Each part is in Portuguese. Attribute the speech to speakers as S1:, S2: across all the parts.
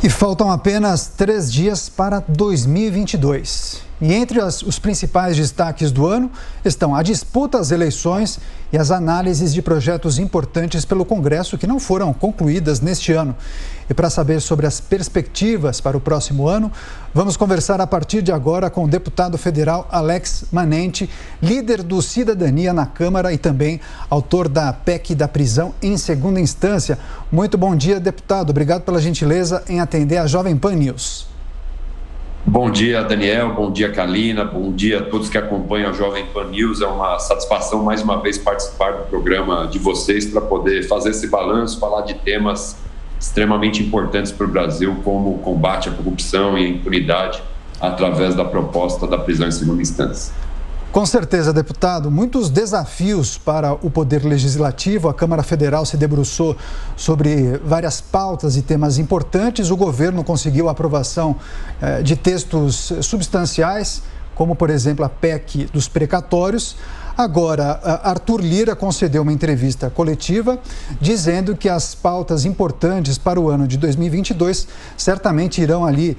S1: E faltam apenas 3 dias para 2022. E entre os principais destaques do ano estão a disputa às eleições e as análises de projetos importantes pelo Congresso que não foram concluídas neste ano. E para saber sobre as perspectivas para o próximo ano, vamos conversar a partir de agora com o deputado federal Alex Manenti, líder do Cidadania na Câmara e também autor da PEC da prisão em segunda instância. Muito bom dia, deputado. Obrigado pela gentileza em atender a Jovem Pan News.
S2: Bom dia, Daniel. Bom dia, Kalina. Bom dia a todos que acompanham a Jovem Pan News. É uma satisfação, mais uma vez, participar do programa de vocês para poder fazer esse balanço, falar de temas extremamente importantes para o Brasil, como o combate à corrupção e à impunidade através da proposta da prisão em segunda instância.
S1: Com certeza, deputado. Muitos desafios para o Poder Legislativo. A Câmara Federal se debruçou sobre várias pautas e temas importantes. O governo conseguiu a aprovação de textos substanciais, como, por exemplo, a PEC dos precatórios. Agora, Arthur Lira concedeu uma entrevista coletiva dizendo que as pautas importantes para o ano de 2022 certamente irão ali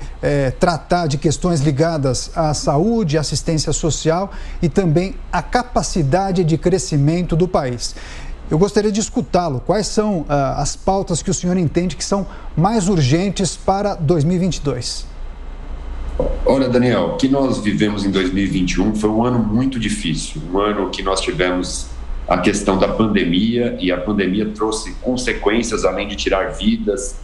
S1: tratar de questões ligadas à saúde, assistência social e também à capacidade de crescimento do país. Eu gostaria de escutá-lo. Quais são as pautas que o senhor entende que são mais urgentes para 2022?
S2: Olha, Daniel, o que nós vivemos em 2021 foi um ano muito difícil, um ano que nós tivemos a questão da pandemia, e a pandemia trouxe consequências, além de tirar vidas,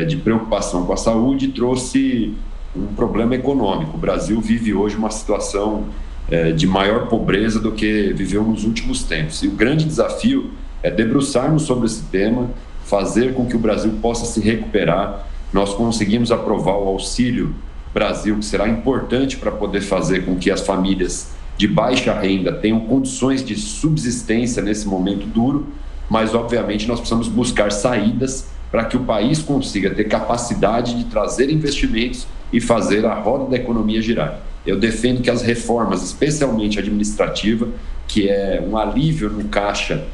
S2: de preocupação com a saúde, trouxe um problema econômico. O Brasil vive hoje uma situação de maior pobreza do que viveu nos últimos tempos. E o grande desafio é debruçarmos sobre esse tema, fazer com que o Brasil possa se recuperar. Nós conseguimos aprovar o Auxílio Brasil, que será importante para poder fazer com que as famílias de baixa renda tenham condições de subsistência nesse momento duro, mas obviamente nós precisamos buscar saídas para que o país consiga ter capacidade de trazer investimentos e fazer a roda da economia girar. Eu defendo que as reformas, especialmente administrativa, que é um alívio no caixa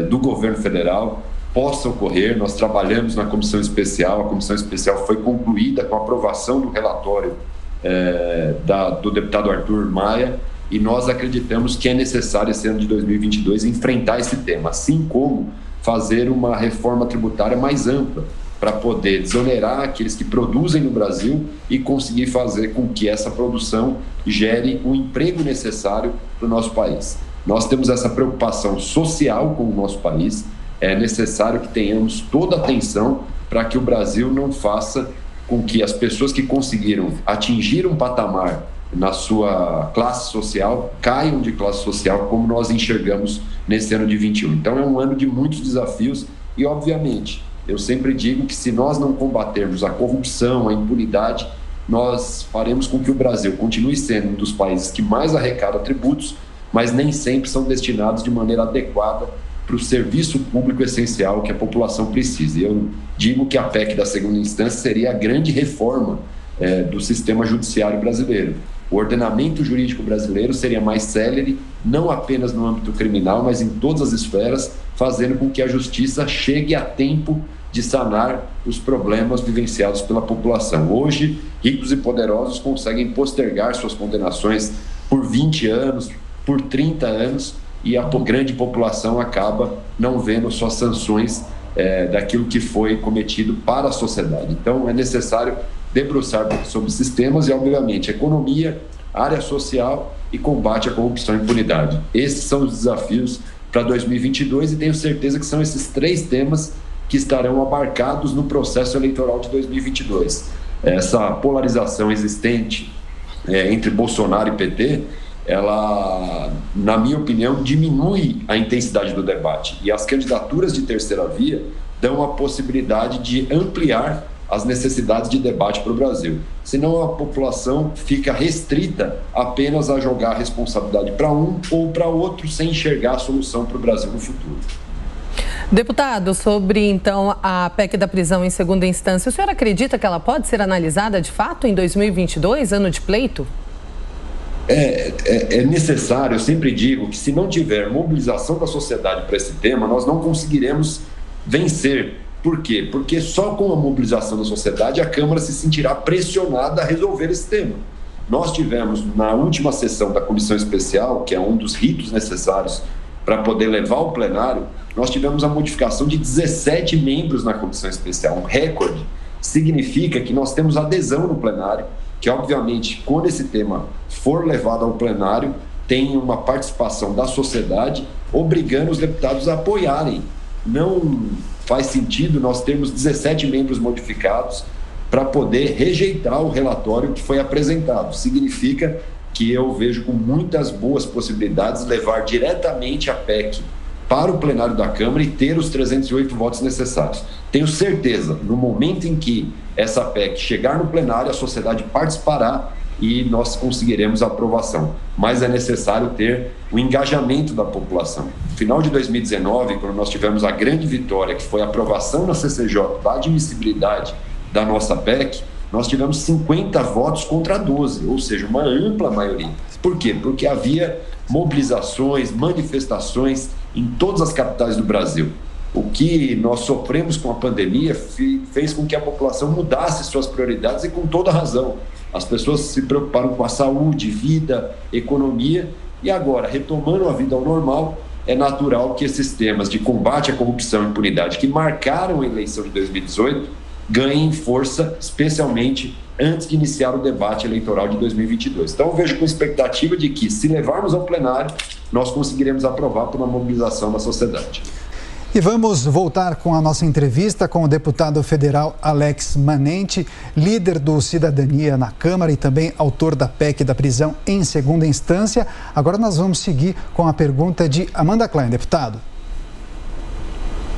S2: do governo federal, possa ocorrer. Nós trabalhamos na comissão especial, a comissão especial foi concluída com a aprovação do relatório do deputado Arthur Maia, e nós acreditamos que é necessário esse ano de 2022 enfrentar esse tema, assim como fazer uma reforma tributária mais ampla para poder desonerar aqueles que produzem no Brasil e conseguir fazer com que essa produção gere o emprego necessário para o nosso país. Nós temos essa preocupação social com o nosso país. É necessário que tenhamos toda a atenção para que o Brasil não faça com que as pessoas que conseguiram atingir um patamar na sua classe social caiam de classe social, como nós enxergamos nesse ano de 21. Então, é um ano de muitos desafios e, obviamente, eu sempre digo que se nós não combatermos a corrupção, a impunidade, nós faremos com que o Brasil continue sendo um dos países que mais arrecada tributos, mas nem sempre são destinados de maneira adequada para o serviço público essencial que a população precisa. E eu digo que a PEC da segunda instância seria a grande reforma do sistema judiciário brasileiro. O ordenamento jurídico brasileiro seria mais célere, não apenas no âmbito criminal, mas em todas as esferas, fazendo com que a justiça chegue a tempo de sanar os problemas vivenciados pela população. Hoje, ricos e poderosos conseguem postergar suas condenações por 20 anos, por 30 anos, e a grande população acaba não vendo suas sanções daquilo que foi cometido para a sociedade. Então, é necessário debruçar sobre esses temas e, obviamente, economia, área social e combate à corrupção e impunidade. Esses são os desafios para 2022 e tenho certeza que são esses 3 temas que estarão abarcados no processo eleitoral de 2022. Essa polarização existente entre Bolsonaro e PT, ela, na minha opinião, diminui a intensidade do debate. E as candidaturas de terceira via dão a possibilidade de ampliar as necessidades de debate para o Brasil. Senão a população fica restrita apenas a jogar a responsabilidade para um ou para outro, sem enxergar a solução para o Brasil no futuro.
S3: Deputado, sobre então a PEC da prisão em segunda instância, o senhor acredita que ela pode ser analisada de fato em 2022, ano de pleito?
S2: É necessário, eu sempre digo que se não tiver mobilização da sociedade para esse tema, nós não conseguiremos vencer Por quê? Porque só com a mobilização da sociedade a Câmara se sentirá pressionada a resolver esse tema. Nós tivemos, na última sessão da Comissão Especial, que é um dos ritos necessários para poder levar ao plenário, nós tivemos a modificação de 17 membros na Comissão Especial, um recorde. Significa que nós temos adesão no plenário, que obviamente, quando esse tema for levado ao plenário, tem uma participação da sociedade, obrigando os deputados a apoiarem. Não faz sentido nós termos 17 membros modificados para poder rejeitar o relatório que foi apresentado. Significa que eu vejo com muitas boas possibilidades levar diretamente a PEC para o plenário da Câmara e ter os 308 votos necessários. Tenho certeza, no momento em que essa PEC chegar no plenário, a sociedade participará e nós conseguiremos a aprovação. Mas é necessário ter o engajamento da população. No final de 2019, quando nós tivemos a grande vitória, que foi a aprovação na CCJ da admissibilidade da nossa PEC, nós tivemos 50 votos contra 12, ou seja, uma ampla maioria. Por quê? Porque havia mobilizações, manifestações em todas as capitais do Brasil. O que nós sofremos com a pandemia fez com que a população mudasse suas prioridades e com toda razão. As pessoas se preocuparam com a saúde, vida, economia e agora, retomando a vida ao normal, é natural que esses temas de combate à corrupção e impunidade que marcaram a eleição de 2018 ganhem força, especialmente antes de iniciar o debate eleitoral de 2022. Então, eu vejo com expectativa de que, se levarmos ao plenário, nós conseguiremos aprovar por uma mobilização da sociedade.
S1: E vamos voltar com a nossa entrevista com o deputado federal Alex Manente, líder do Cidadania na Câmara e também autor da PEC da prisão em segunda instância. Agora nós vamos seguir com a pergunta de Amanda Klein, deputado.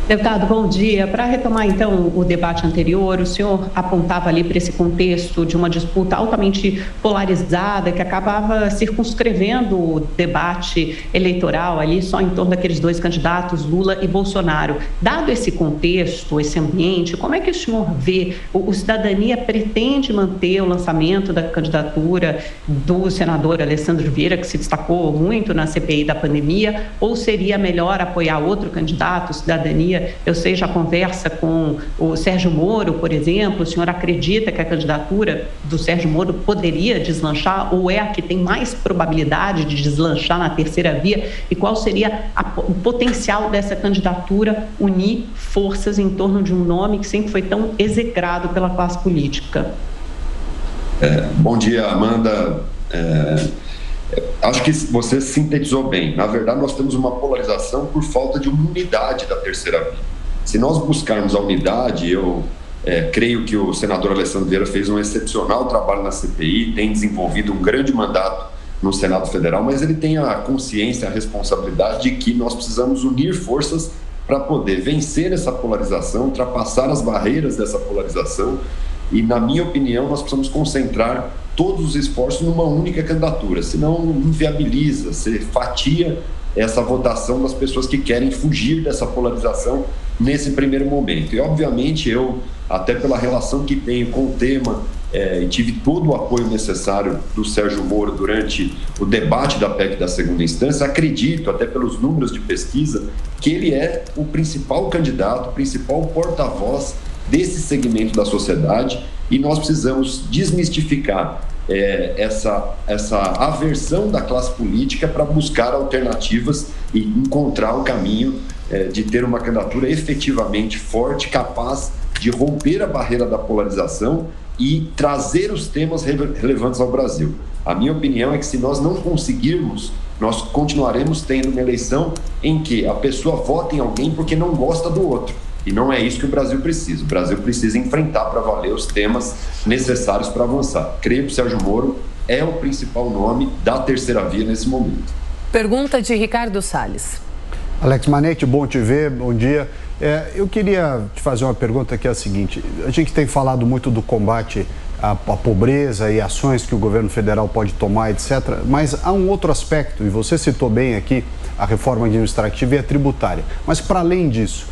S4: Deputado, bom dia. Para retomar, então, o debate anterior, o senhor apontava ali para esse contexto de uma disputa altamente polarizada que acabava circunscrevendo o debate eleitoral ali só em torno daqueles dois candidatos, Lula e Bolsonaro. Dado esse contexto, esse ambiente, como é que o senhor vê? O Cidadania pretende manter o lançamento da candidatura do senador Alessandro Vieira, que se destacou muito na CPI da pandemia, ou seria melhor apoiar outro candidato, Cidadania? Eu sei, já conversa com o Sérgio Moro, por exemplo, o senhor acredita que a candidatura do Sérgio Moro poderia deslanchar ou é a que tem mais probabilidade de deslanchar na terceira via? E qual seria o potencial dessa candidatura unir forças em torno de um nome que sempre foi tão execrado pela classe política?
S2: Bom dia, Amanda. Acho que você sintetizou bem. Na verdade, nós temos uma polarização por falta de uma unidade da terceira via. Se nós buscarmos a unidade, eu creio que o senador Alessandro Vieira fez um excepcional trabalho na CPI, tem desenvolvido um grande mandato no Senado Federal, mas ele tem a consciência, a responsabilidade de que nós precisamos unir forças para poder vencer essa polarização, ultrapassar as barreiras dessa polarização e, na minha opinião, nós precisamos concentrar todos os esforços numa única candidatura, senão inviabiliza, se fatia essa votação das pessoas que querem fugir dessa polarização nesse primeiro momento. E, obviamente, eu, até pela relação que tenho com o tema, e tive todo o apoio necessário do Sérgio Moro durante o debate da PEC da segunda instância, acredito, até pelos números de pesquisa, que ele é o principal candidato, o principal porta-voz desse segmento da sociedade e nós precisamos desmistificar essa aversão da classe política para buscar alternativas e encontrar o caminho de ter uma candidatura efetivamente forte, capaz de romper a barreira da polarização e trazer os temas relevantes ao Brasil. A minha opinião é que se nós não conseguirmos, nós continuaremos tendo uma eleição em que a pessoa vota em alguém porque não gosta do outro. E não é isso que o Brasil precisa. O Brasil precisa enfrentar para valer os temas necessários para avançar. Creio que o Sérgio Moro é o principal nome da terceira via nesse momento.
S3: Pergunta de Ricardo Salles.
S5: Alex Manente, bom te ver, bom dia. Eu queria te fazer uma pergunta que é a seguinte. A gente tem falado muito do combate à pobreza e ações que o governo federal pode tomar, etc. Mas há um outro aspecto, e você citou bem aqui, a reforma administrativa e a tributária. Mas para além disso,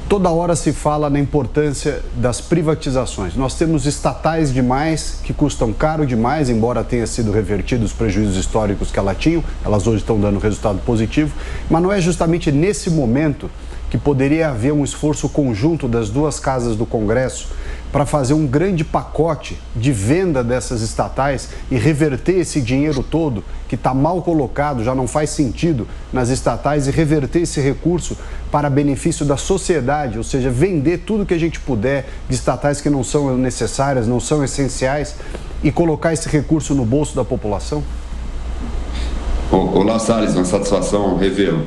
S5: toda hora se fala na importância das privatizações. Nós temos estatais demais, que custam caro demais, embora tenha sido revertido os prejuízos históricos que elas tinham, elas hoje estão dando resultado positivo, mas não é justamente nesse momento que poderia haver um esforço conjunto das duas casas do Congresso para fazer um grande pacote de venda dessas estatais e reverter esse dinheiro todo, que está mal colocado, já não faz sentido nas estatais, e reverter esse recurso para benefício da sociedade, ou seja, vender tudo que a gente puder de estatais que não são necessárias, não são essenciais, e colocar esse recurso no bolso da população?
S2: Olá, Salles, uma satisfação revê-lo.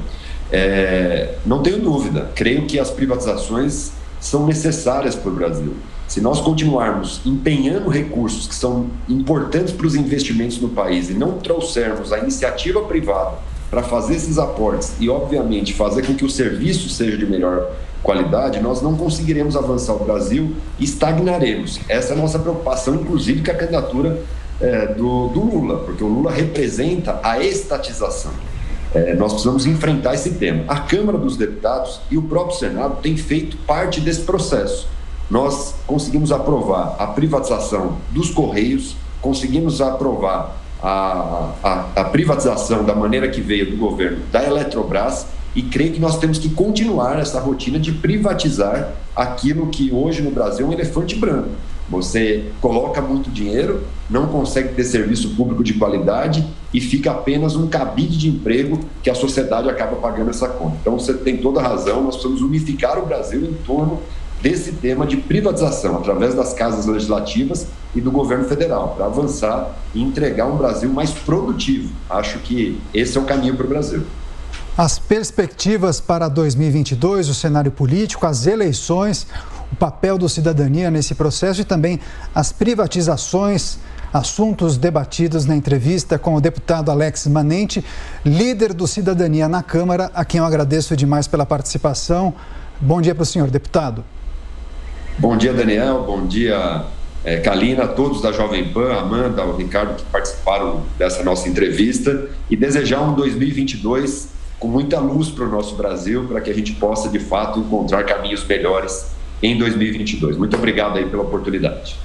S2: Não tenho dúvida, creio que as privatizações são necessárias para o Brasil. Se nós continuarmos empenhando recursos que são importantes para os investimentos no país e não trouxermos a iniciativa privada para fazer esses aportes e, obviamente, fazer com que o serviço seja de melhor qualidade, nós não conseguiremos avançar o Brasil e estagnaremos. Essa é a nossa preocupação, inclusive, com a candidatura do Lula, porque o Lula representa a estatização. Nós precisamos enfrentar esse tema. A Câmara dos Deputados e o próprio Senado têm feito parte desse processo. Nós conseguimos aprovar a privatização dos Correios, conseguimos aprovar a privatização da maneira que veio do governo da Eletrobras, e creio que nós temos que continuar essa rotina de privatizar aquilo que hoje no Brasil é um elefante branco. Você coloca muito dinheiro, não consegue ter serviço público de qualidade e fica apenas um cabide de emprego que a sociedade acaba pagando essa conta. Então você tem toda a razão, nós precisamos unificar o Brasil em torno desse tema de privatização, através das casas legislativas e do governo federal, para avançar e entregar um Brasil mais produtivo. Acho que esse é o caminho para o Brasil.
S1: As perspectivas para 2022, o cenário político, as eleições, o papel do Cidadania nesse processo e também as privatizações, assuntos debatidos na entrevista com o deputado Alex Manente, líder do Cidadania na Câmara, a quem eu agradeço demais pela participação. Bom dia para o senhor, deputado.
S2: Bom dia, Daniel. Bom dia, Kalina, todos da Jovem Pan, Amanda, o Ricardo, que participaram dessa nossa entrevista, e desejar um 2022 com muita luz para o nosso Brasil, para que a gente possa, de fato, encontrar caminhos melhores em 2022. Muito obrigado aí pela oportunidade.